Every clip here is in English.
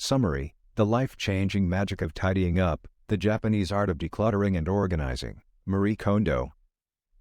Summary: The life-changing magic of tidying up, the Japanese art of decluttering and organizing. Marie Kondo.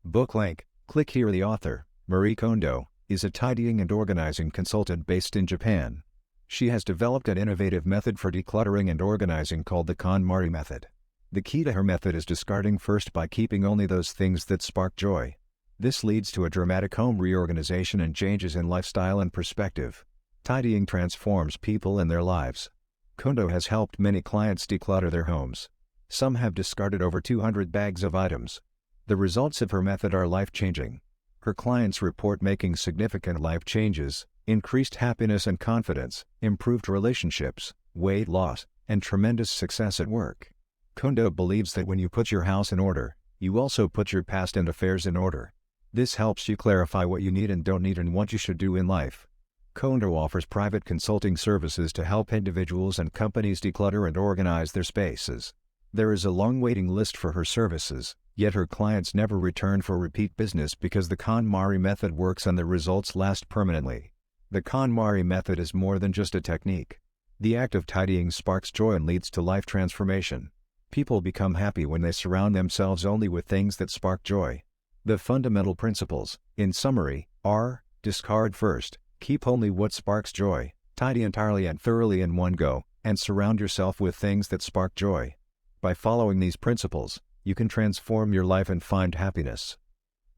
Book link. Click here. The author, Marie Kondo, is a tidying and organizing consultant based in Japan. She has developed an innovative method for decluttering and organizing called the KonMari method. The key to her method is discarding first by keeping only those things that spark joy. This leads to a dramatic home reorganization and changes in lifestyle and perspective. Tidying transforms people and their lives. Kondo has helped many clients declutter their homes. Some have discarded over 200 bags of items. The results of her method are life-changing. Her clients report making significant life changes, increased happiness and confidence, improved relationships, weight loss, and tremendous success at work. Kondo believes that when you put your house in order, you also put your past and affairs in order. This helps you clarify what you need and don't need and what you should do in life. Kondo offers private consulting services to help individuals and companies declutter and organize their spaces. There is a long waiting list for her services, yet her clients never return for repeat business because the KonMari method works and the results last permanently. The KonMari method is more than just a technique. The act of tidying sparks joy and leads to life transformation. People become happy when they surround themselves only with things that spark joy. The fundamental principles, in summary, are: discard first, keep only what sparks joy, tidy entirely and thoroughly in one go, and surround yourself with things that spark joy. By following these principles, you can transform your life and find happiness.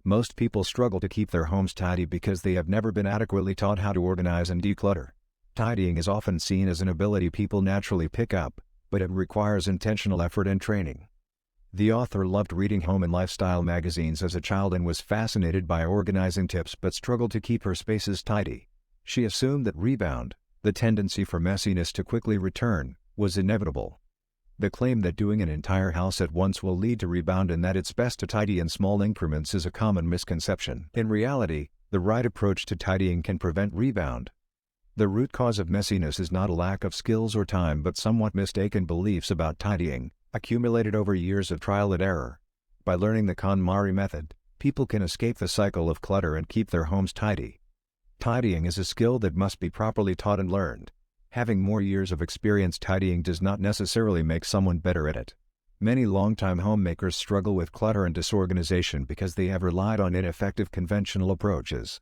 Most people struggle to keep their homes tidy because they have never been adequately taught how to organize and declutter. Tidying is often seen as an ability people naturally pick up, but it requires intentional effort and training. The author loved reading home and lifestyle magazines as a child and was fascinated by organizing tips but struggled to keep her spaces tidy. She assumed that rebound, the tendency for messiness to quickly return, was inevitable. The claim that doing an entire house at once will lead to rebound and that it's best to tidy in small increments is a common misconception. In reality, the right approach to tidying can prevent rebound. The root cause of messiness is not a lack of skills or time but somewhat mistaken beliefs about tidying, accumulated over years of trial and error. By learning the KonMari method, people can escape the cycle of clutter and keep their homes tidy. Tidying is a skill that must be properly taught and learned. Having more years of experience tidying does not necessarily make someone better at it. Many longtime homemakers struggle with clutter and disorganization because they have relied on ineffective conventional approaches.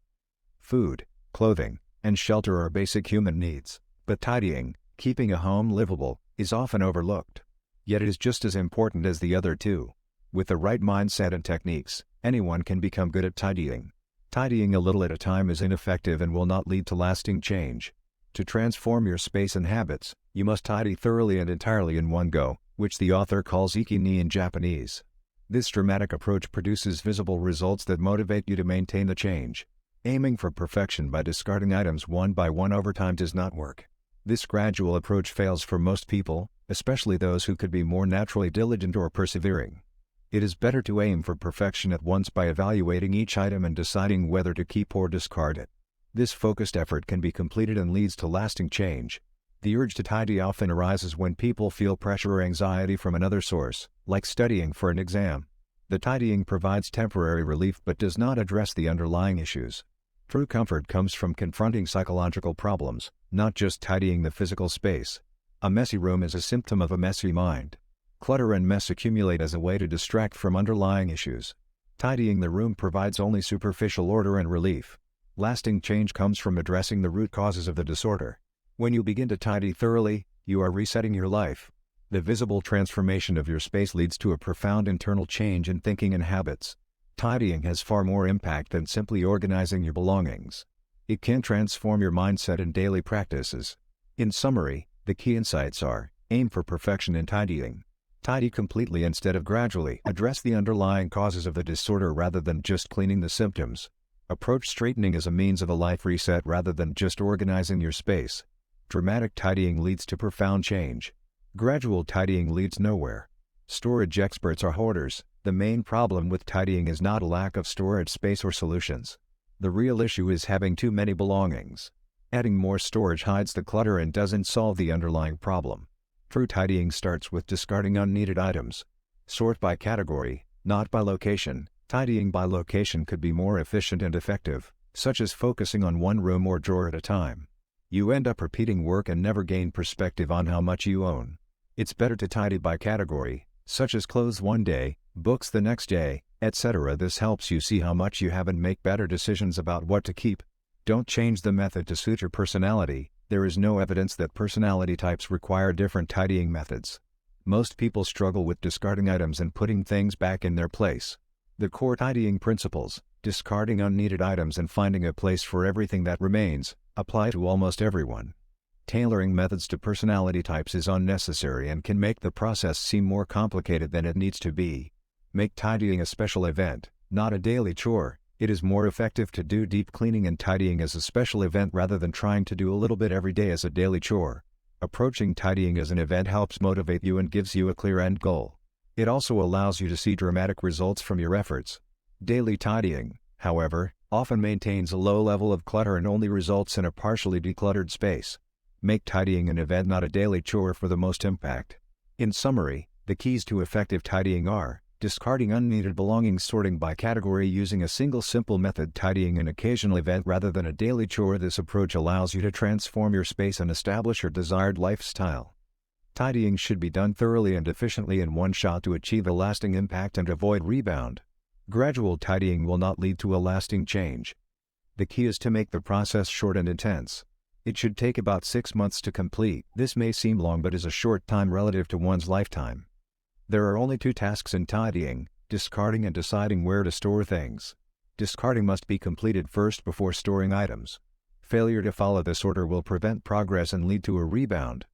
Food, clothing, and shelter are basic human needs, but tidying, keeping a home livable, is often overlooked. Yet it is just as important as the other two. With the right mindset and techniques, anyone can become good at tidying. Tidying a little at a time is ineffective and will not lead to lasting change. To transform your space and habits, you must tidy thoroughly and entirely in one go, which the author calls iki-ni in Japanese. This dramatic approach produces visible results that motivate you to maintain the change. Aiming for perfection by discarding items one by one over time does not work. This gradual approach fails for most people, especially those who could be more naturally diligent or persevering. It is better to aim for perfection at once by evaluating each item and deciding whether to keep or discard it. This focused effort can be completed and leads to lasting change. The urge to tidy often arises when people feel pressure or anxiety from another source, like studying for an exam. The tidying provides temporary relief but does not address the underlying issues. True comfort comes from confronting psychological problems, not just tidying the physical space. A messy room is a symptom of a messy mind. Clutter and mess accumulate as a way to distract from underlying issues. Tidying the room provides only superficial order and relief. Lasting change comes from addressing the root causes of the disorder. When you begin to tidy thoroughly, you are resetting your life. The visible transformation of your space leads to a profound internal change in thinking and habits. Tidying has far more impact than simply organizing your belongings. It can transform your mindset and daily practices. In summary, the key insights are: aim for perfection in tidying. Tidy completely instead of gradually. Address the underlying causes of the disorder rather than just cleaning the symptoms. Approach straightening as a means of a life reset rather than just organizing your space. Dramatic tidying leads to profound change. Gradual tidying leads nowhere. Storage experts are hoarders. The main problem with tidying is not a lack of storage space or solutions. The real issue is having too many belongings. Adding more storage hides the clutter and doesn't solve the underlying problem. True tidying starts with discarding unneeded items. Sort by category, not by location. Tidying by location could be more efficient and effective, such as focusing on one room or drawer at a time. You end up repeating work and never gain perspective on how much you own. It's better to tidy by category, such as clothes one day, books the next day, etc. This helps you see how much you have and make better decisions about what to keep. Don't change the method to suit your personality. There is no evidence that personality types require different tidying methods. Most people struggle with discarding items and putting things back in their place. The core tidying principles, discarding unneeded items and finding a place for everything that remains, apply to almost everyone. Tailoring methods to personality types is unnecessary and can make the process seem more complicated than it needs to be. Make tidying a special event, not a daily chore. It is more effective to do deep cleaning and tidying as a special event rather than trying to do a little bit every day as a daily chore. Approaching tidying as an event helps motivate you and gives you a clear end goal. It also allows you to see dramatic results from your efforts. Daily tidying, however, often maintains a low level of clutter and only results in a partially decluttered space. Make tidying an event, not a daily chore, for the most impact. In summary, the keys to effective tidying are: discarding unneeded belongings, sorting by category using a single simple method, tidying an occasional event rather than a daily chore. This approach allows you to transform your space and establish your desired lifestyle. Tidying should be done thoroughly and efficiently in one shot to achieve a lasting impact and avoid rebound. Gradual tidying will not lead to a lasting change. The key is to make the process short and intense. It should take about 6 months to complete. This may seem long but is a short time relative to one's lifetime. There are only 2 tasks in tidying: discarding and deciding where to store things. Discarding must be completed first before storing items. Failure to follow this order will prevent progress and lead to a rebound.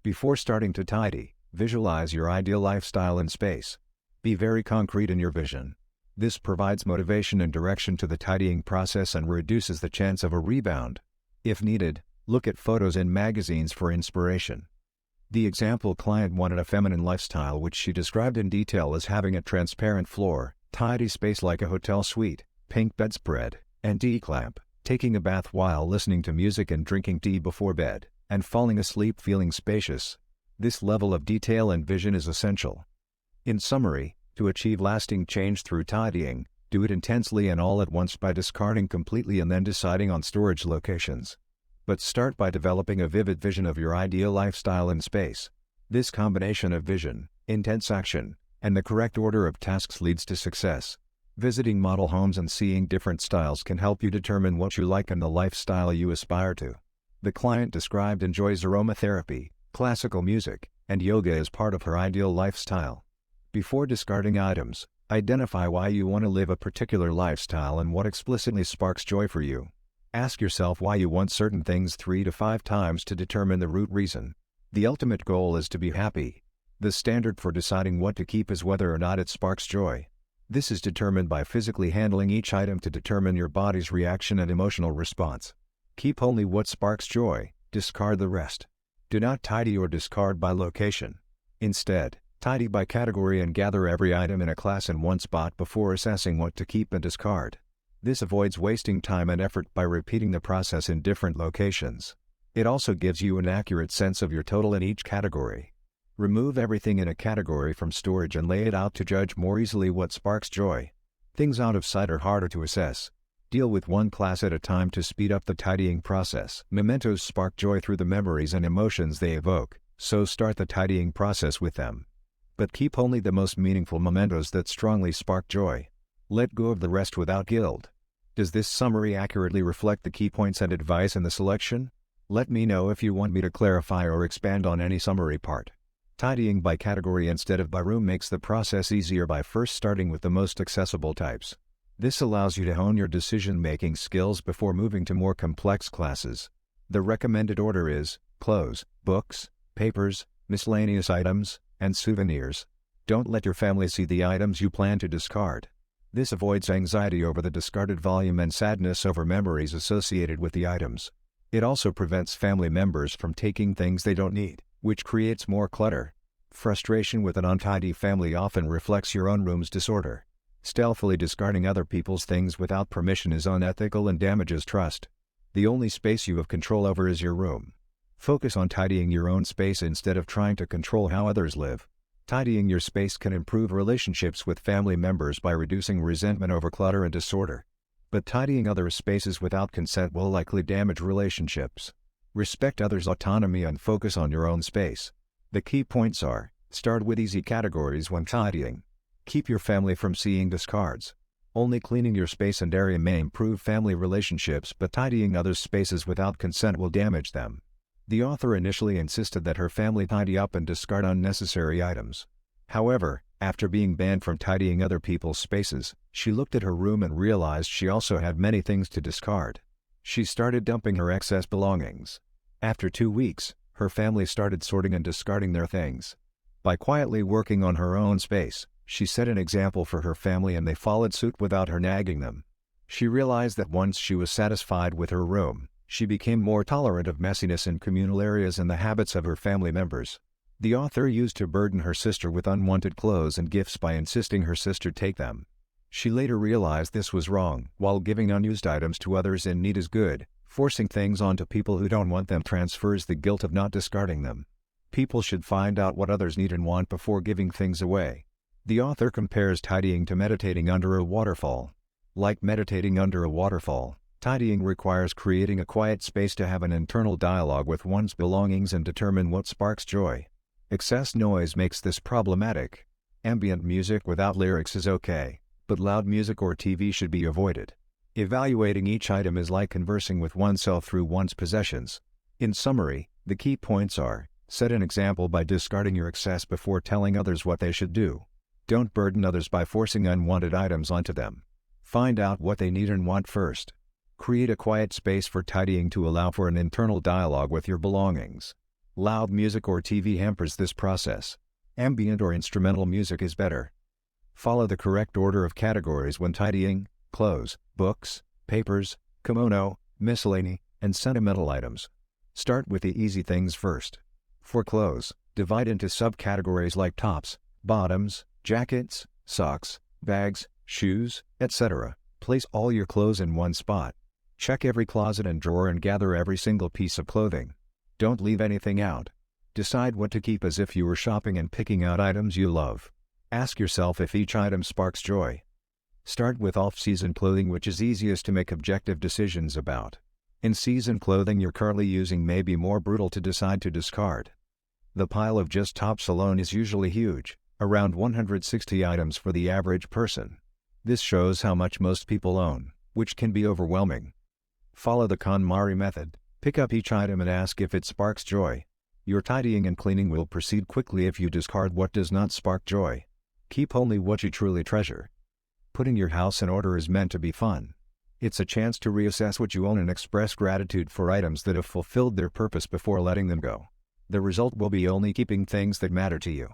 Before starting to tidy, visualize your ideal lifestyle and space. Be very concrete in your vision. This provides motivation and direction to the tidying process and reduces the chance of a rebound. If needed, look at photos in magazines for inspiration. The example client wanted a feminine lifestyle, which she described in detail as having a transparent floor, tidy space like a hotel suite, pink bedspread, antique lamp, taking a bath while listening to music and drinking tea before bed, and falling asleep feeling spacious. This level of detail and vision is essential. In summary, to achieve lasting change through tidying, do it intensely and all at once by discarding completely and then deciding on storage locations. But start by developing a vivid vision of your ideal lifestyle and space. This combination of vision, intense action, and the correct order of tasks leads to success. Visiting model homes and seeing different styles can help you determine what you like and the lifestyle you aspire to. The client described enjoys aromatherapy, classical music, and yoga as part of her ideal lifestyle. Before discarding items, identify why you want to live a particular lifestyle and what explicitly sparks joy for you. Ask yourself why you want certain things 3 to 5 times to determine the root reason. The ultimate goal is to be happy. The standard for deciding what to keep is whether or not it sparks joy. This is determined by physically handling each item to determine your body's reaction and emotional response. Keep only what sparks joy, discard the rest. Do not tidy or discard by location. Instead, tidy by category and gather every item in a class in one spot before assessing what to keep and discard. This avoids wasting time and effort by repeating the process in different locations. It also gives you an accurate sense of your total in each category. Remove everything in a category from storage and lay it out to judge more easily what sparks joy. Things out of sight are harder to assess. Deal with one class at a time to speed up the tidying process. Mementos spark joy through the memories and emotions they evoke, so start the tidying process with them. But keep only the most meaningful mementos that strongly spark joy. Let go of the rest without guilt. Does this summary accurately reflect the key points and advice in the selection? Let me know if you want me to clarify or expand on any summary part. Tidying by category instead of by room makes the process easier by first starting with the most accessible types. This allows you to hone your decision-making skills before moving to more complex classes. The recommended order is clothes, books, papers, miscellaneous items, and souvenirs. Don't let your family see the items you plan to discard. This avoids anxiety over the discarded volume and sadness over memories associated with the items. It also prevents family members from taking things they don't need, which creates more clutter. Frustration with an untidy family often reflects your own room's disorder. Stealthily discarding other people's things without permission is unethical and damages trust. The only space you have control over is your room. Focus on tidying your own space instead of trying to control how others live. Tidying your space can improve relationships with family members by reducing resentment over clutter and disorder. But tidying other spaces without consent will likely damage relationships. Respect others' autonomy and focus on your own space. The key points are: start with easy categories when tidying. Keep your family from seeing discards. Only cleaning your space and area may improve family relationships, but tidying others' spaces without consent will damage them. The author initially insisted that her family tidy up and discard unnecessary items. However, after being banned from tidying other people's spaces, she looked at her room and realized she also had many things to discard. She started dumping her excess belongings. After 2 weeks, her family started sorting and discarding their things. By quietly working on her own space, she set an example for her family and they followed suit without her nagging them. She realized that once she was satisfied with her room, she became more tolerant of messiness in communal areas and the habits of her family members. The author used to burden her sister with unwanted clothes and gifts by insisting her sister take them. She later realized this was wrong. While giving unused items to others in need is good, forcing things onto people who don't want them transfers the guilt of not discarding them. People should find out what others need and want before giving things away. The author compares tidying to meditating under a waterfall. Like meditating under a waterfall, tidying requires creating a quiet space to have an internal dialogue with one's belongings and determine what sparks joy. Excess noise makes this problematic. Ambient music without lyrics is okay, but loud music or TV should be avoided. Evaluating each item is like conversing with oneself through one's possessions. In summary, the key points are: set an example by discarding your excess before telling others what they should do. Don't burden others by forcing unwanted items onto them. Find out what they need and want first. Create a quiet space for tidying to allow for an internal dialogue with your belongings. Loud music or TV hampers this process. Ambient or instrumental music is better. Follow the correct order of categories when tidying: clothes, books, papers, kimono, miscellany, and sentimental items. Start with the easy things first. For clothes, divide into subcategories like tops, bottoms, jackets, socks, bags, shoes, etc. Place all your clothes in one spot. Check every closet and drawer and gather every single piece of clothing. Don't leave anything out. Decide what to keep as if you were shopping and picking out items you love. Ask yourself if each item sparks joy. Start with off-season clothing, which is easiest to make objective decisions about. In-season clothing you're currently using may be more brutal to decide to discard. The pile of just tops alone is usually huge, around 160 items for the average person. This shows how much most people own, which can be overwhelming. Follow the KonMari method. Pick up each item and ask if it sparks joy. Your tidying and cleaning will proceed quickly if you discard what does not spark joy. Keep only what you truly treasure. Putting your house in order is meant to be fun. It's a chance to reassess what you own and express gratitude for items that have fulfilled their purpose before letting them go. The result will be only keeping things that matter to you.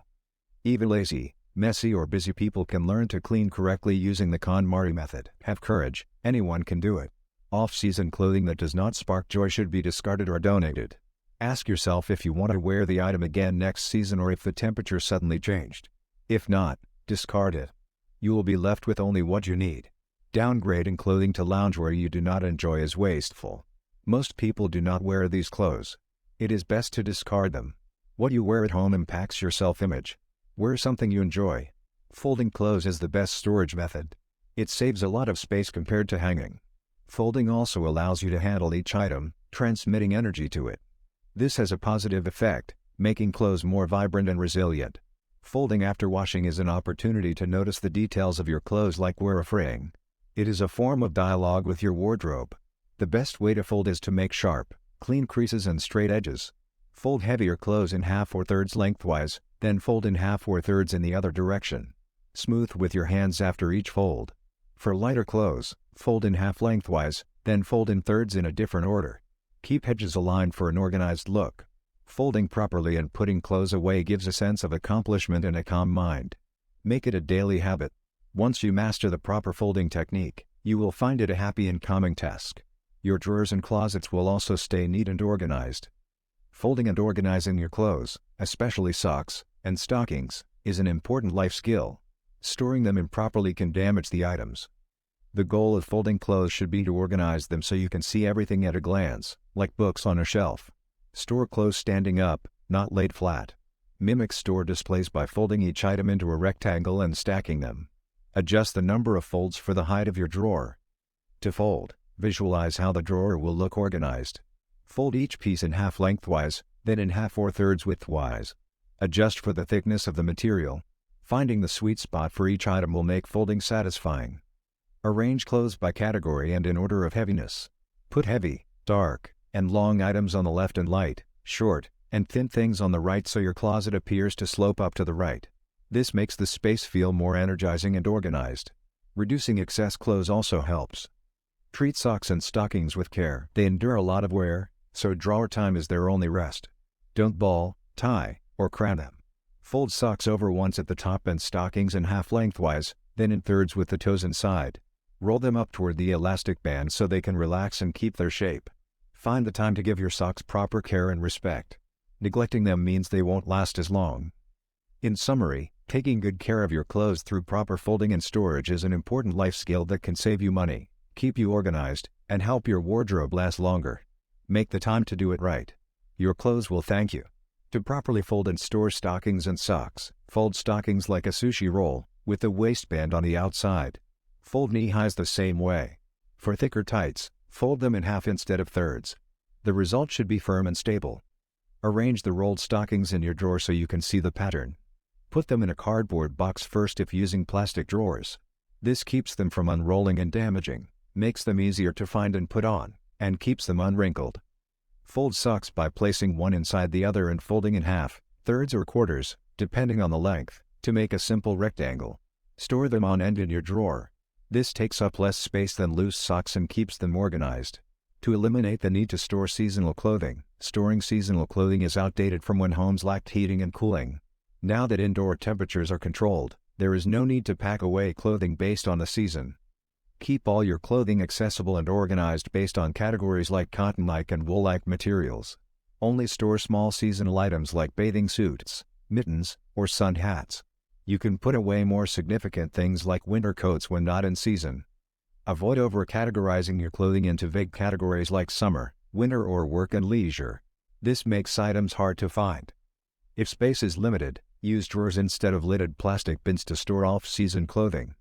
Even lazy, messy or busy people can learn to clean correctly using the KonMari method. Have courage, anyone can do it. Off-season clothing that does not spark joy should be discarded or donated. Ask yourself if you want to wear the item again next season or if the temperature suddenly changed. If not, discard it. You will be left with only what you need. Downgrading clothing to loungewear you do not enjoy is wasteful. Most people do not wear these clothes. It is best to discard them. What you wear at home impacts your self-image. Wear something you enjoy. Folding clothes is the best storage method. It saves a lot of space compared to hanging. Folding also allows you to handle each item, transmitting energy to it. This has a positive effect, making clothes more vibrant and resilient. Folding after washing is an opportunity to notice the details of your clothes, like wear a fraying. It is a form of dialogue with your wardrobe. The best way to fold is to make sharp, clean creases and straight edges. Fold heavier clothes in half or thirds lengthwise, then fold in half or thirds in the other direction. Smooth with your hands after each fold. For lighter clothes, fold in half lengthwise, then fold in thirds in a different order. Keep edges aligned for an organized look. Folding properly and putting clothes away gives a sense of accomplishment and a calm mind. Make it a daily habit. Once you master the proper folding technique, you will find it a happy and calming task. Your drawers and closets will also stay neat and organized. Folding and organizing your clothes, especially socks and stockings, is an important life skill. Storing them improperly can damage the items. The goal of folding clothes should be to organize them so you can see everything at a glance, like books on a shelf. Store clothes standing up, not laid flat. Mimic store displays by folding each item into a rectangle and stacking them. Adjust the number of folds for the height of your drawer. To fold, visualize how the drawer will look organized. Fold each piece in half lengthwise, then in half or thirds widthwise. Adjust for the thickness of the material. Finding the sweet spot for each item will make folding satisfying. Arrange clothes by category and in order of heaviness. Put heavy, dark, and long items on the left and light, short, and thin things on the right so your closet appears to slope up to the right. This makes the space feel more energizing and organized. Reducing excess clothes also helps. Treat socks and stockings with care. They endure a lot of wear, so drawer time is their only rest. Don't ball, tie, or cram them. Fold socks over once at the top and stockings in half lengthwise, then in thirds with the toes inside. Roll them up toward the elastic band so they can relax and keep their shape. Find the time to give your socks proper care and respect. Neglecting them means they won't last as long. In summary, taking good care of your clothes through proper folding and storage is an important life skill that can save you money, keep you organized, and help your wardrobe last longer. Make the time to do it right. Your clothes will thank you. To properly fold and store stockings and socks, fold stockings like a sushi roll, with the waistband on the outside. Fold knee-highs the same way. For thicker tights, fold them in half instead of thirds. The result should be firm and stable. Arrange the rolled stockings in your drawer so you can see the pattern. Put them in a cardboard box first if using plastic drawers. This keeps them from unrolling and damaging, makes them easier to find and put on, and keeps them unwrinkled. Fold socks by placing one inside the other and folding in half, thirds or quarters, depending on the length, to make a simple rectangle. Store them on end in your drawer. This takes up less space than loose socks and keeps them organized. To eliminate the need to store seasonal clothing, storing seasonal clothing is outdated from when homes lacked heating and cooling. Now that indoor temperatures are controlled, there is no need to pack away clothing based on the season. Keep all your clothing accessible and organized based on categories like cotton-like and wool-like materials. Only store small seasonal items like bathing suits, mittens, or sun hats. You can put away more significant things like winter coats when not in season. Avoid over-categorizing your clothing into vague categories like summer, winter or work and leisure. This makes items hard to find. If space is limited, use drawers instead of lidded plastic bins to store off-season clothing.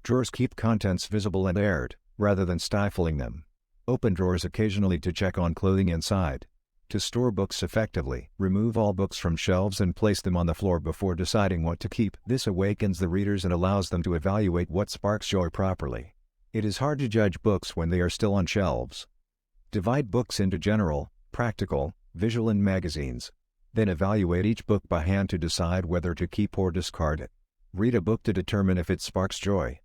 Drawers keep contents visible and aired, rather than stifling them. Open drawers occasionally to check on clothing inside. To store books effectively, remove all books from shelves and place them on the floor before deciding what to keep. This awakens the readers and allows them to evaluate what sparks joy properly. It is hard to judge books when they are still on shelves. Divide books into general, practical, visual and magazines. Then evaluate each book by hand to decide whether to keep or discard it. Read a book to determine if it sparks joy.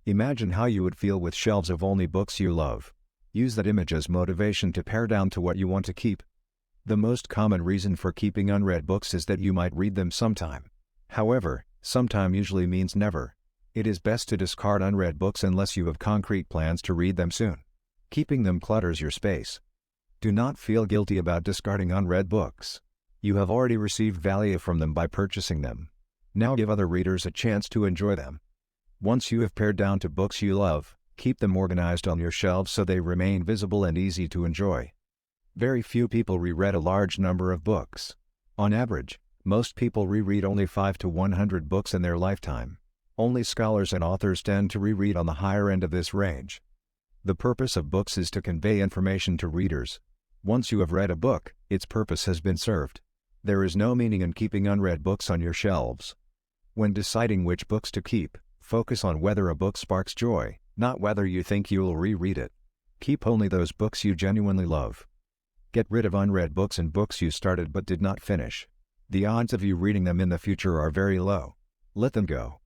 Imagine how you would feel with shelves of only books you love. Use that image as motivation to pare down to what you want to keep. The most common reason for keeping unread books is that you might read them sometime. However, sometime usually means never. It is best to discard unread books unless you have concrete plans to read them soon. Keeping them clutters your space. Do not feel guilty about discarding unread books. You have already received value from them by purchasing them. Now give other readers a chance to enjoy them. Once you have pared down to books you love, keep them organized on your shelves so they remain visible and easy to enjoy. Very few people reread a large number of books. On average, most people reread only 5 to 100 books in their lifetime. Only scholars and authors tend to reread on the higher end of this range. The purpose of books is to convey information to readers. Once you have read a book, its purpose has been served. There is no meaning in keeping unread books on your shelves. When deciding which books to keep, focus on whether a book sparks joy, not whether you think you will reread it. Keep only those books you genuinely love. Get rid of unread books and books you started but did not finish. The odds of you reading them in the future are very low. Let them go.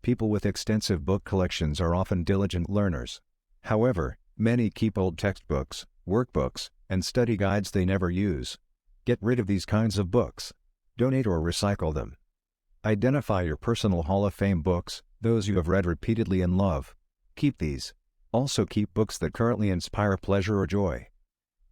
People with extensive book collections are often diligent learners. However, many keep old textbooks, workbooks, and study guides they never use. Get rid of these kinds of books. Donate or recycle them. Identify your personal Hall of Fame books, those you have read repeatedly and love. Keep these. Also keep books that currently inspire pleasure or joy.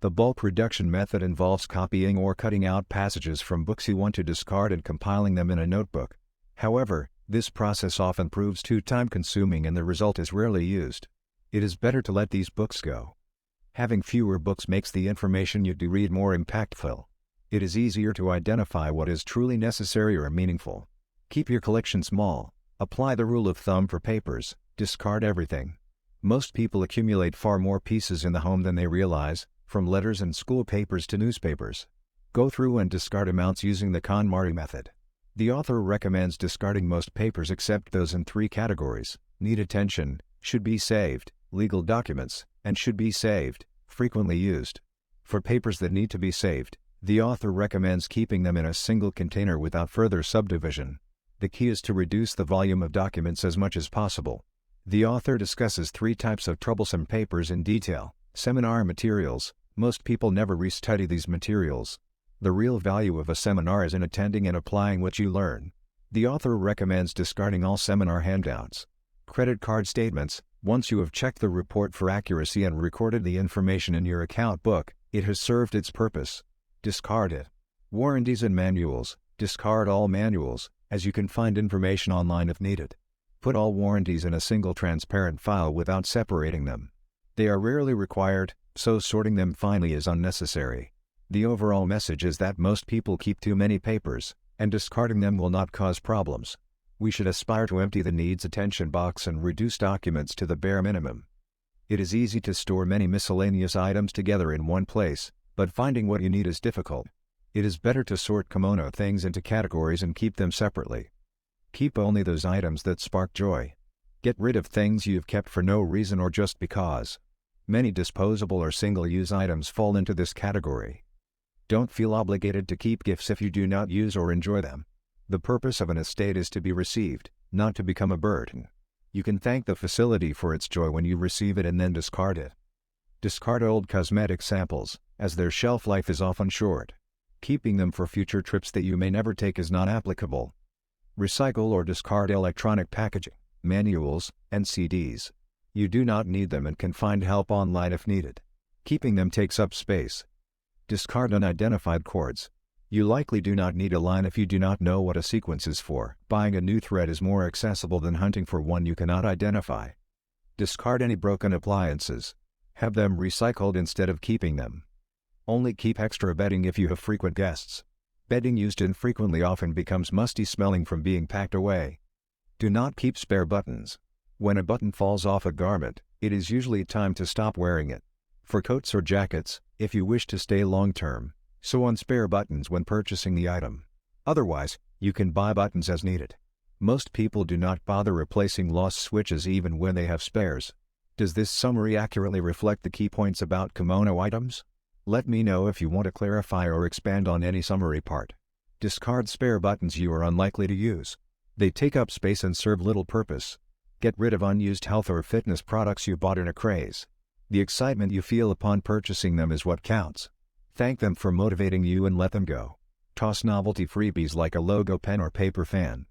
The bulk reduction method involves copying or cutting out passages from books you want to discard and compiling them in a notebook. However, this process often proves too time-consuming and the result is rarely used. It is better to let these books go. Having fewer books makes the information you do read more impactful. It is easier to identify what is truly necessary or meaningful. Keep your collection small. Apply the rule of thumb for papers. Discard everything. Most people accumulate far more pieces in the home than they realize, from letters and school papers to newspapers. Go through and discard amounts using the KonMari method. The author recommends discarding most papers except those in 3 categories: need attention, should be saved, legal documents, and should be saved, frequently used. For papers that need to be saved, the author recommends keeping them in a single container without further subdivision. The key is to reduce the volume of documents as much as possible. The author discusses 3 types of troublesome papers in detail. Seminar materials. Most people never restudy these materials. The real value of a seminar is in attending and applying what you learn. The author recommends discarding all seminar handouts. Credit card statements. Once you have checked the report for accuracy and recorded the information in your account book, it has served its purpose. Discard it. Warranties and manuals. Discard all manuals, as you can find information online if needed. Put all warranties in a single transparent file without separating them. They are rarely required, so sorting them finely is unnecessary. The overall message is that most people keep too many papers, and discarding them will not cause problems. We should aspire to empty the needs attention box and reduce documents to the bare minimum. It is easy to store many miscellaneous items together in one place, but finding what you need is difficult. It is better to sort kimono things into categories and keep them separately. Keep only those items that spark joy. Get rid of things you've kept for no reason or just because. Many disposable or single-use items fall into this category. Don't feel obligated to keep gifts if you do not use or enjoy them. The purpose of an estate is to be received, not to become a burden. You can thank the facility for its joy when you receive it and then discard it. Discard old cosmetic samples, as their shelf life is often short. Keeping them for future trips that you may never take is not applicable. Recycle or discard electronic packaging, manuals, and CDs. You do not need them and can find help online if needed. Keeping them takes up space. Discard unidentified cords. You likely do not need a line if you do not know what a sequence is for. Buying a new thread is more accessible than hunting for one you cannot identify. Discard any broken appliances. Have them recycled instead of keeping them. Only keep extra bedding if you have frequent guests. Bedding used infrequently often becomes musty smelling from being packed away. Do not keep spare buttons. When a button falls off a garment, it is usually time to stop wearing it. For coats or jackets, if you wish to stay long-term, sew on spare buttons when purchasing the item. Otherwise, you can buy buttons as needed. Most people do not bother replacing lost switches even when they have spares. Does this summary accurately reflect the key points about kimono items? Let me know if you want to clarify or expand on any summary part. Discard spare buttons you are unlikely to use. They take up space and serve little purpose. Get rid of unused health or fitness products you bought in a craze. The excitement you feel upon purchasing them is what counts. Thank them for motivating you and let them go. Toss novelty freebies like a logo pen or paper fan.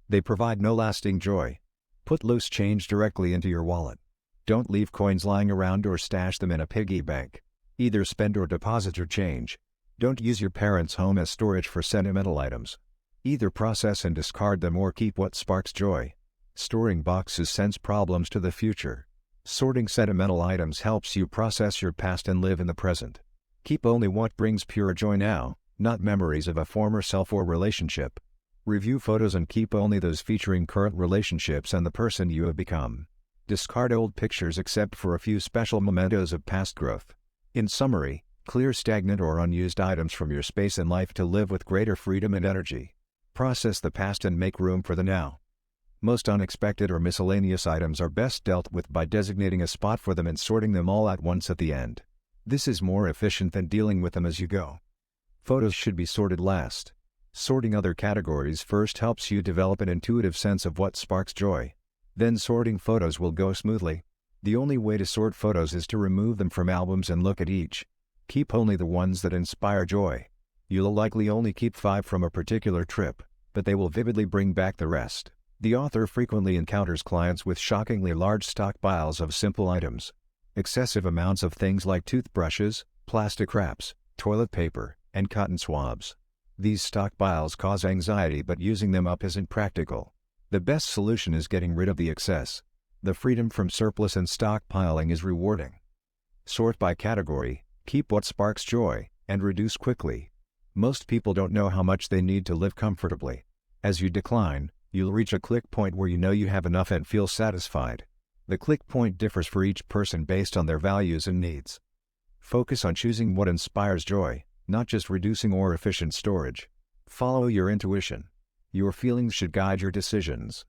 They provide no lasting joy. Put loose change directly into your wallet. Don't leave coins lying around or stash them in a piggy bank. Either spend or deposit your change. Don't use your parents' home as storage for sentimental items. Either process and discard them or keep what sparks joy. Storing boxes sends problems to the future. Sorting sentimental items helps you process your past and live in the present. Keep only what brings pure joy now, not memories of a former self or relationship. Review photos and keep only those featuring current relationships and the person you have become. Discard old pictures except for a few special mementos of past growth. In summary, clear stagnant or unused items from your space in life to live with greater freedom and energy. Process the past and make room for the now. Most unexpected or miscellaneous items are best dealt with by designating a spot for them and sorting them all at once at the end. This is more efficient than dealing with them as you go. Photos should be sorted last. Sorting other categories first helps you develop an intuitive sense of what sparks joy. Then sorting photos will go smoothly. The only way to sort photos is to remove them from albums and look at each. Keep only the ones that inspire joy. You'll likely only keep 5 from a particular trip, but they will vividly bring back the rest. The author frequently encounters clients with shockingly large stockpiles of simple items. Excessive amounts of things like toothbrushes, plastic wraps, toilet paper, and cotton swabs. These stockpiles cause anxiety, but using them up isn't practical. The best solution is getting rid of the excess. The freedom from surplus and stockpiling is rewarding. Sort by category, keep what sparks joy, and reduce quickly. Most people don't know how much they need to live comfortably. As you decline, you'll reach a click point where you know you have enough and feel satisfied. The click point differs for each person based on their values and needs. Focus on choosing what inspires joy, not just reducing or efficient storage. Follow your intuition. Your feelings should guide your decisions.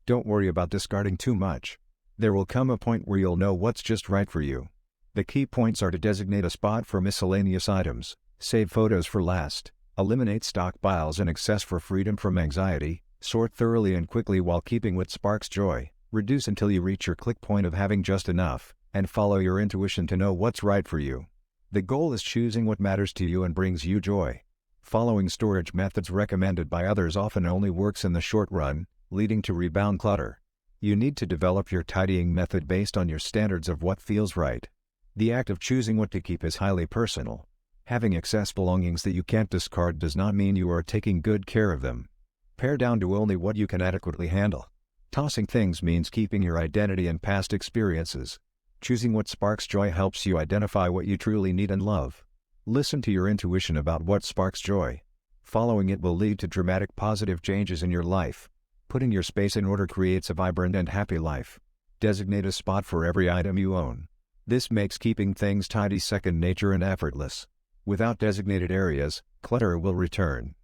Don't worry about discarding too much. There will come a point where you'll know what's just right for you. The key points are to designate a spot for miscellaneous items, save photos for last, eliminate stockpiles in excess for freedom from anxiety, sort thoroughly and quickly while keeping what sparks joy, reduce until you reach your click point of having just enough, and follow your intuition to know what's right for you. The goal is choosing what matters to you and brings you joy. Following storage methods recommended by others often only works in the short run, leading to rebound clutter. You need to develop your tidying method based on your standards of what feels right. The act of choosing what to keep is highly personal. Having excess belongings that you can't discard does not mean you are taking good care of them. Pare down to only what you can adequately handle. Tossing things means keeping your identity and past experiences. Choosing what sparks joy helps you identify what you truly need and love. Listen to your intuition about what sparks joy. Following it will lead to dramatic positive changes in your life. Putting your space in order creates a vibrant and happy life. Designate a spot for every item you own. This makes keeping things tidy second nature and effortless. Without designated areas, clutter will return.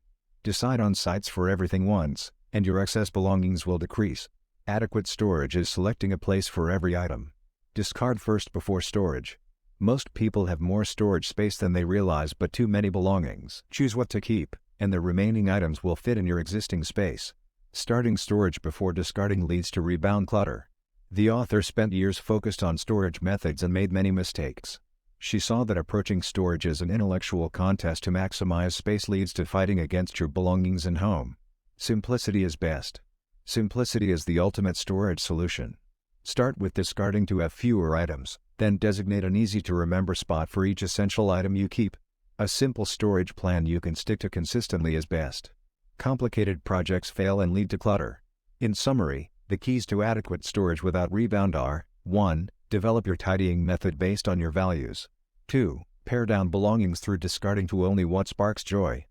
Decide on sites for everything once, and your excess belongings will decrease. Adequate storage is selecting a place for every item. Discard first before storage. Most people have more storage space than they realize but too many belongings. Choose what to keep, and the remaining items will fit in your existing space. Starting storage before discarding leads to rebound clutter. The author spent years focused on storage methods and made many mistakes. She saw that approaching storage as an intellectual contest to maximize space leads to fighting against your belongings and home. Simplicity is best. Simplicity is the ultimate storage solution. Start with discarding to have fewer items, then designate an easy-to-remember spot for each essential item you keep. A simple storage plan you can stick to consistently is best. Complicated projects fail and lead to clutter. In summary, the keys to adequate storage without rebound are: 1. Develop your tidying method based on your values. 2. Pare down belongings through discarding to only what sparks joy.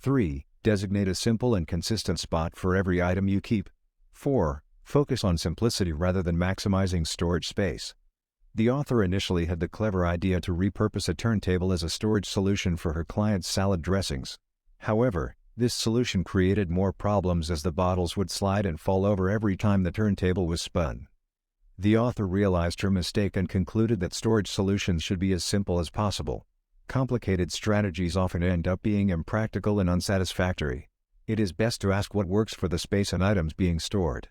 3. Designate a simple and consistent spot for every item you keep. 4. Focus on simplicity rather than maximizing storage space. The author initially had the clever idea to repurpose a turntable as a storage solution for her clients' salad dressings. However, this solution created more problems as the bottles would slide and fall over every time the turntable was spun. The author realized her mistake and concluded that storage solutions should be as simple as possible. Complicated strategies often end up being impractical and unsatisfactory. It is best to ask what works for the space and items being stored.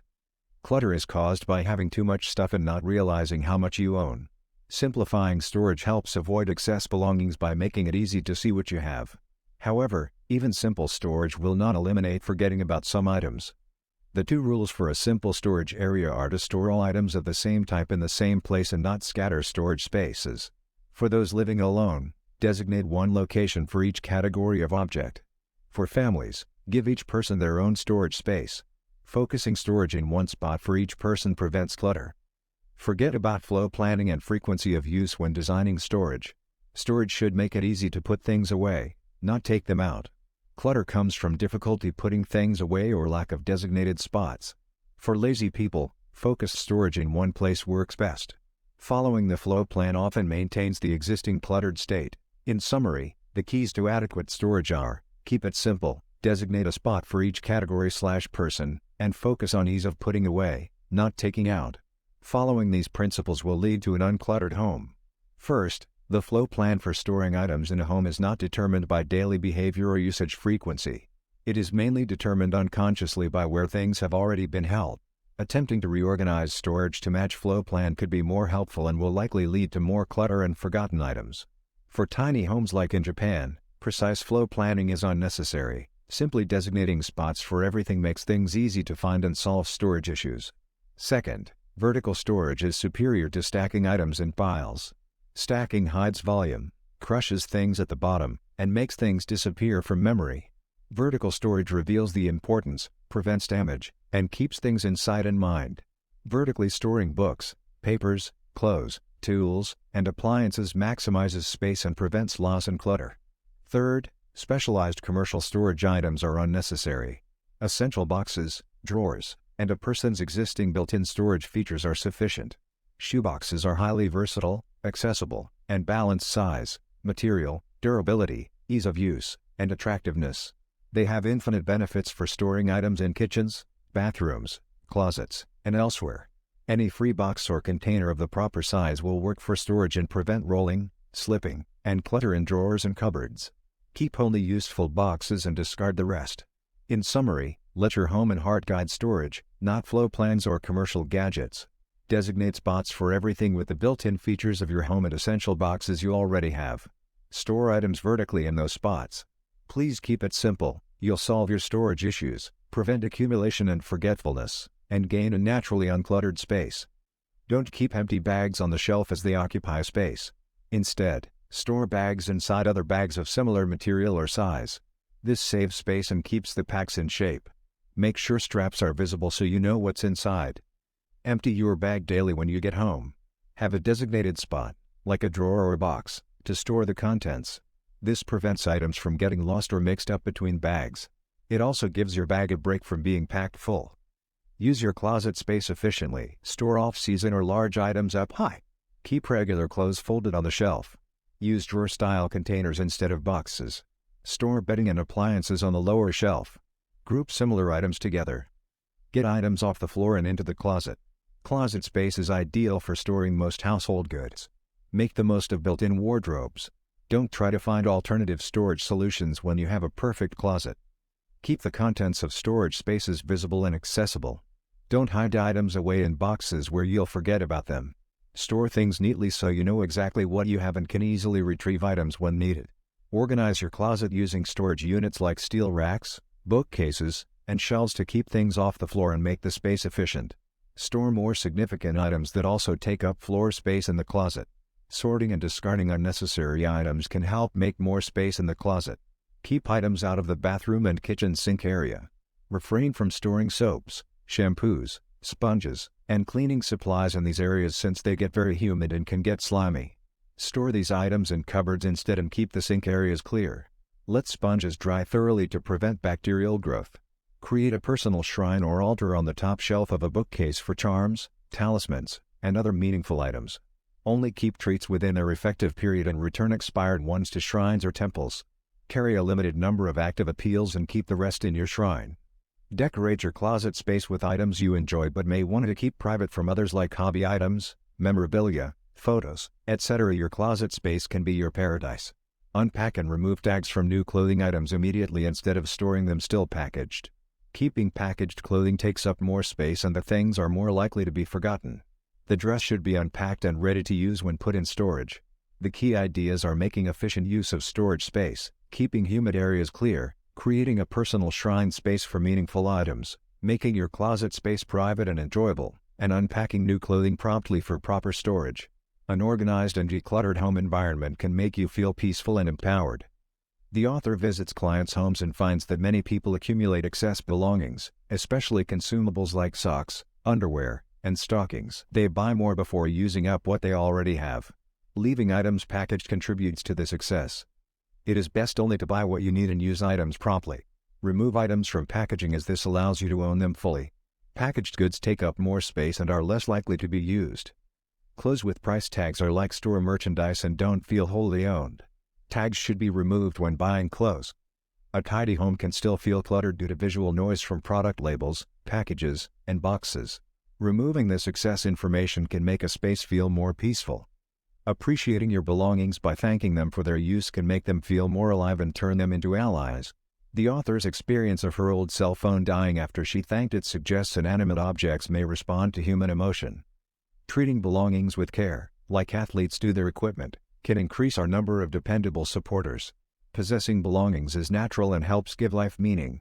Clutter is caused by having too much stuff and not realizing how much you own. Simplifying storage helps avoid excess belongings by making it easy to see what you have. However, even simple storage will not eliminate forgetting about some items. The 2 rules for a simple storage area are to store all items of the same type in the same place and not scatter storage spaces. For those living alone, designate one location for each category of object. For families, give each person their own storage space. Focusing storage in one spot for each person prevents clutter. Forget about flow planning and frequency of use when designing storage. Storage should make it easy to put things away, not take them out. Clutter comes from difficulty putting things away or lack of designated spots. For lazy people, focused storage in one place works best. Following the flow plan often maintains the existing cluttered state. In summary, the keys to adequate storage are: keep it simple, designate a spot for each category/person, and focus on ease of putting away, not taking out. Following these principles will lead to an uncluttered home. First, the flow plan for storing items in a home is not determined by daily behavior or usage frequency. It is mainly determined unconsciously by where things have already been held. Attempting to reorganize storage to match flow plan could be more helpful and will likely lead to more clutter and forgotten items. For tiny homes like in Japan, precise flow planning is unnecessary. Simply designating spots for everything makes things easy to find and solve storage issues. Second, vertical storage is superior to stacking items in piles. Stacking hides volume, crushes things at the bottom, and makes things disappear from memory. Vertical storage reveals the importance, prevents damage, and keeps things in sight and mind. Vertically storing books, papers, clothes, tools, and appliances maximizes space and prevents loss and clutter. Third, specialized commercial storage items are unnecessary. Essential boxes, drawers, and a person's existing built-in storage features are sufficient. Shoeboxes are highly versatile, accessible, and balance size, material, durability, ease of use, and attractiveness. They have infinite benefits for storing items in kitchens, bathrooms, closets, and elsewhere. Any free box or container of the proper size will work for storage and prevent rolling, slipping, and clutter in drawers and cupboards. Keep only useful boxes and discard the rest. In summary, let your home and heart guide storage, not floor plans or commercial gadgets. Designate spots for everything with the built-in features of your home and essential boxes you already have. Store items vertically in those spots. Please keep it simple. You'll solve your storage issues, prevent accumulation and forgetfulness, and gain a naturally uncluttered space. Don't keep empty bags on the shelf as they occupy space. Instead, store bags inside other bags of similar material or size. This saves space and keeps the packs in shape. Make sure straps are visible so you know what's inside. Empty your bag daily when you get home. Have a designated spot, like a drawer or box, to store the contents. This prevents items from getting lost or mixed up between bags. It also gives your bag a break from being packed full. Use your closet space efficiently. Store off-season or large items up high. Keep regular clothes folded on the shelf. Use drawer-style containers instead of boxes. Store bedding and appliances on the lower shelf. Group similar items together. Get items off the floor and into the closet. Closet space is ideal for storing most household goods. Make the most of built-in wardrobes. Don't try to find alternative storage solutions when you have a perfect closet. Keep the contents of storage spaces visible and accessible. Don't hide items away in boxes where you'll forget about them. Store things neatly so you know exactly what you have and can easily retrieve items when needed. Organize your closet using storage units like steel racks, bookcases, and shelves to keep things off the floor and make the space efficient. Store more significant items that also take up floor space in the closet. Sorting and discarding unnecessary items can help make more space in the closet. Keep items out of the bathroom and kitchen sink area. Refrain from storing soaps, shampoos, sponges, and cleaning supplies in these areas since they get very humid and can get slimy. Store these items in cupboards instead and keep the sink areas clear. Let sponges dry thoroughly to prevent bacterial growth. Create a personal shrine or altar on the top shelf of a bookcase for charms, talismans, and other meaningful items. Only keep treats within their effective period and return expired ones to shrines or temples. Carry a limited number of active appeals and keep the rest in your shrine. Decorate your closet space with items you enjoy but may want to keep private from others like hobby items, memorabilia, photos, etc. Your closet space can be your paradise. Unpack and remove tags from new clothing items immediately instead of storing them still packaged. Keeping packaged clothing takes up more space and the things are more likely to be forgotten. The dress should be unpacked and ready to use when put in storage. The key ideas are making efficient use of storage space, keeping humid areas clear, creating a personal shrine space for meaningful items, making your closet space private and enjoyable, and unpacking new clothing promptly for proper storage. An organized and decluttered home environment can make you feel peaceful and empowered. The author visits clients' homes and finds that many people accumulate excess belongings, especially consumables like socks, underwear, and stockings. They buy more before using up what they already have. Leaving items packaged contributes to this excess. It is best only to buy what you need and use items promptly. Remove items from packaging as this allows you to own them fully. Packaged goods take up more space and are less likely to be used. Clothes with price tags are like store merchandise and don't feel wholly owned. Tags should be removed when buying clothes. A tidy home can still feel cluttered due to visual noise from product labels, packages, and boxes. Removing this excess information can make a space feel more peaceful. Appreciating your belongings by thanking them for their use can make them feel more alive and turn them into allies. The author's experience of her old cell phone dying after she thanked it suggests inanimate objects may respond to human emotion. Treating belongings with care, like athletes do their equipment, can increase our number of dependable supporters. Possessing belongings is natural and helps give life meaning.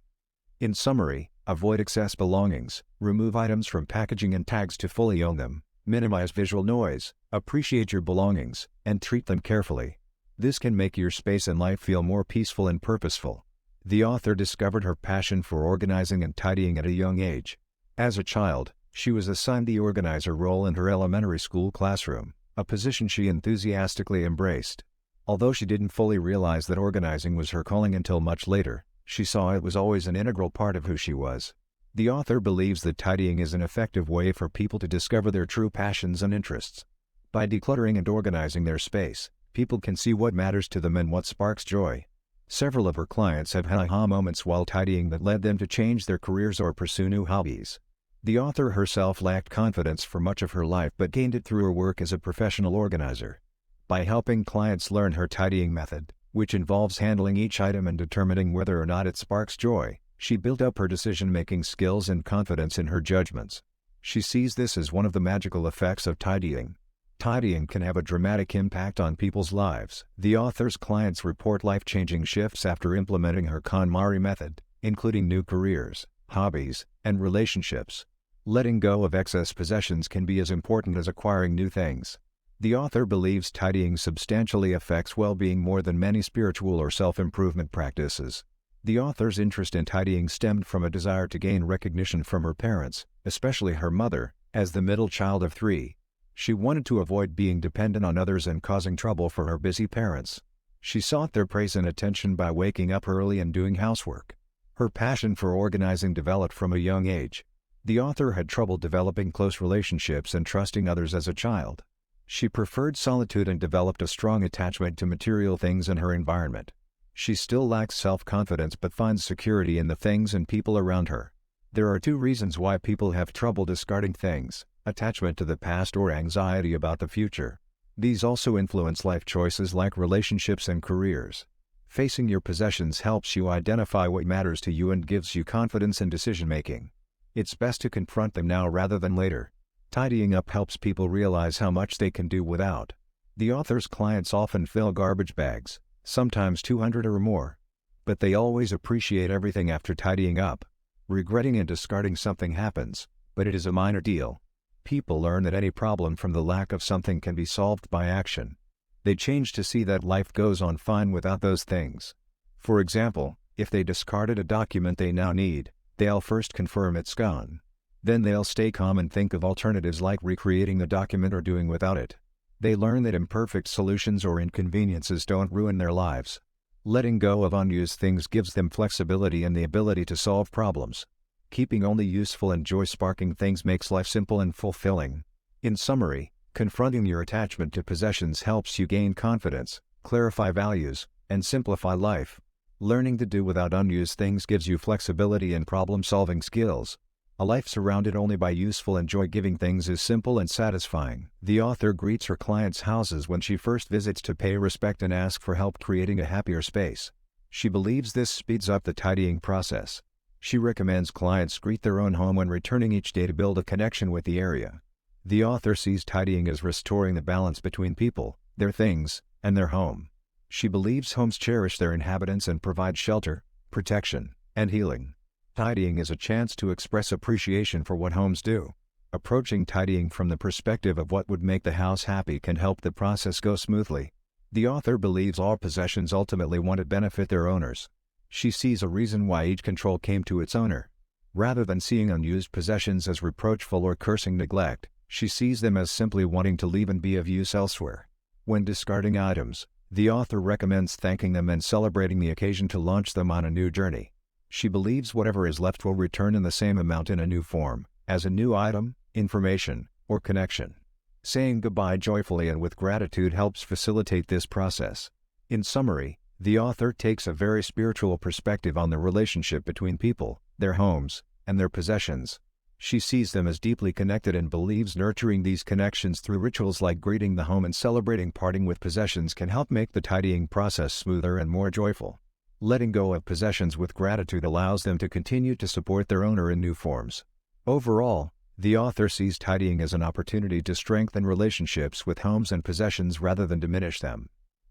In summary, avoid excess belongings, remove items from packaging and tags to fully own them, minimize visual noise, appreciate your belongings, and treat them carefully. This can make your space and life feel more peaceful and purposeful. The author discovered her passion for organizing and tidying at a young age. As a child, she was assigned the organizer role in her elementary school classroom, a position she enthusiastically embraced. Although she didn't fully realize that organizing was her calling until much later, she saw it was always an integral part of who she was. The author believes that tidying is an effective way for people to discover their true passions and interests. By decluttering and organizing their space, People can see what matters to them and what sparks joy. Several of her clients have had aha moments while tidying that led them to change their careers or pursue new hobbies. The author herself lacked confidence for much of her life but gained it through her work as a professional organizer. By helping clients learn her tidying method, which involves handling each item and determining whether or not it sparks joy, she built up her decision-making skills and confidence in her judgments. She sees this as one of the magical effects of tidying. Tidying can have a dramatic impact on people's lives. The author's clients report life-changing shifts after implementing her KonMari method, including new careers, hobbies, and relationships. Letting go of excess possessions can be as important as acquiring new things. The author believes tidying substantially affects well-being more than many spiritual or self-improvement practices. The author's interest in tidying stemmed from a desire to gain recognition from her parents, especially her mother, as the middle child of 3. She wanted to avoid being dependent on others and causing trouble for her busy parents. She sought their praise and attention by waking up early and doing housework. Her passion for organizing developed from a young age. The author had trouble developing close relationships and trusting others as a child. She preferred solitude and developed a strong attachment to material things in her environment. She still lacks self-confidence but finds security in the things and people around her. There are 2 reasons why people have trouble discarding things: attachment to the past or anxiety about the future. These also influence life choices like relationships and careers. Facing your possessions helps you identify what matters to you and gives you confidence in decision-making. It's best to confront them now rather than later. Tidying up helps people realize how much they can do without. The author's clients often fill garbage bags, sometimes 200 or more. But they always appreciate everything after tidying up. Regretting and discarding something happens, but it is a minor deal. People learn that any problem from the lack of something can be solved by action. They change to see that life goes on fine without those things. For example, if they discarded a document they now need, they'll first confirm it's gone. Then they'll stay calm and think of alternatives like recreating the document or doing without it. They learn that imperfect solutions or inconveniences don't ruin their lives. Letting go of unused things gives them flexibility and the ability to solve problems. Keeping only useful and joy-sparking things makes life simple and fulfilling. In summary, confronting your attachment to possessions helps you gain confidence, clarify values, and simplify life. Learning to do without unused things gives you flexibility and problem-solving skills. A life surrounded only by useful and joy-giving things is simple and satisfying. The author greets her clients' houses when she first visits to pay respect and ask for help creating a happier space. She believes this speeds up the tidying process. She recommends clients greet their own home when returning each day to build a connection with the area. The author sees tidying as restoring the balance between people, their things, and their home. She believes homes cherish their inhabitants and provide shelter, protection, and healing. Tidying is a chance to express appreciation for what homes do. Approaching tidying from the perspective of what would make the house happy can help the process go smoothly. The author believes all possessions ultimately want to benefit their owners. She sees a reason why each control came to its owner. Rather than seeing unused possessions as reproachful or cursing neglect, she sees them as simply wanting to leave and be of use elsewhere. When discarding items, the author recommends thanking them and celebrating the occasion to launch them on a new journey. She believes whatever is left will return in the same amount in a new form, as a new item, information, or connection. Saying goodbye joyfully and with gratitude helps facilitate this process. In summary, the author takes a very spiritual perspective on the relationship between people, their homes, and their possessions. She sees them as deeply connected and believes nurturing these connections through rituals like greeting the home and celebrating parting with possessions can help make the tidying process smoother and more joyful. Letting go of possessions with gratitude allows them to continue to support their owner in new forms. Overall, the author sees tidying as an opportunity to strengthen relationships with homes and possessions rather than diminish them.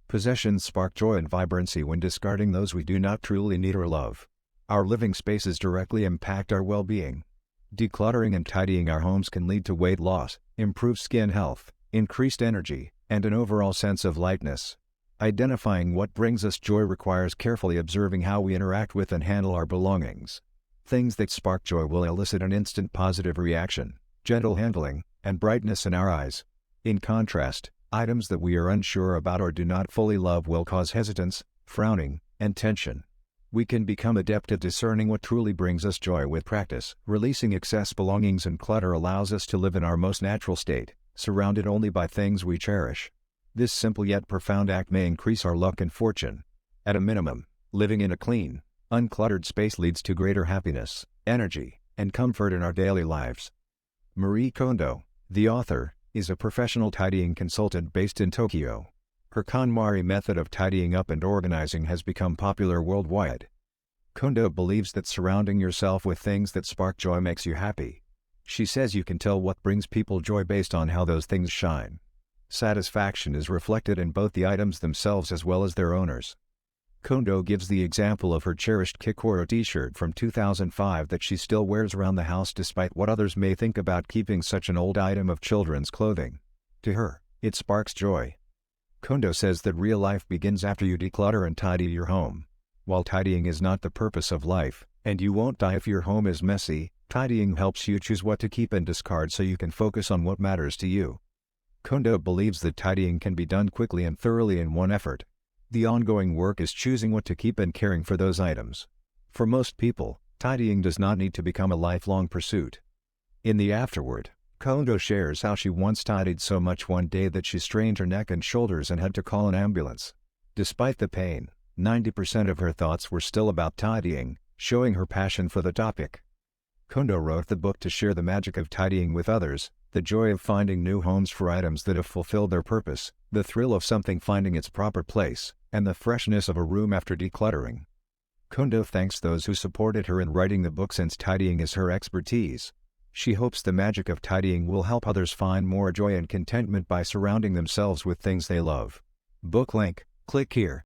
Possessions spark joy and vibrancy when discarding those we do not truly need or love. Our living spaces directly impact our well-being. Decluttering and tidying our homes can lead to weight loss, improved skin health, increased energy, and an overall sense of lightness. Identifying what brings us joy requires carefully observing how we interact with and handle our belongings. Things that spark joy will elicit an instant positive reaction, gentle handling, and brightness in our eyes. In contrast, items that we are unsure about or do not fully love will cause hesitance, frowning, and tension. We can become adept at discerning what truly brings us joy with practice. Releasing excess belongings and clutter allows us to live in our most natural state, surrounded only by things we cherish. This simple yet profound act may increase our luck and fortune. At a minimum, living in a clean, uncluttered space leads to greater happiness, energy, and comfort in our daily lives. Marie Kondo, the author, is a professional tidying consultant based in Tokyo. Her KonMari method of tidying up and organizing has become popular worldwide. Kondo believes that surrounding yourself with things that spark joy makes you happy. She says you can tell what brings people joy based on how those things shine. Satisfaction is reflected in both the items themselves as well as their owners. Kondo gives the example of her cherished Kikoro t-shirt from 2005 that she still wears around the house despite what others may think about keeping such an old item of children's clothing. To her, it sparks joy. Kondo says that real life begins after you declutter and tidy your home. While tidying is not the purpose of life, and you won't die if your home is messy, tidying helps you choose what to keep and discard so you can focus on what matters to you. Kondo believes that tidying can be done quickly and thoroughly in one effort. The ongoing work is choosing what to keep and caring for those items. For most people, tidying does not need to become a lifelong pursuit. In the afterword, Kondo shares how she once tidied so much one day that she strained her neck and shoulders and had to call an ambulance. Despite the pain, 90% of her thoughts were still about tidying, showing her passion for the topic. Kondo wrote the book to share the magic of tidying with others, the joy of finding new homes for items that have fulfilled their purpose, the thrill of something finding its proper place, and the freshness of a room after decluttering. Kondo thanks those who supported her in writing the book since tidying is her expertise. She hopes the magic of tidying will help others find more joy and contentment by surrounding themselves with things they love. Book link, click here.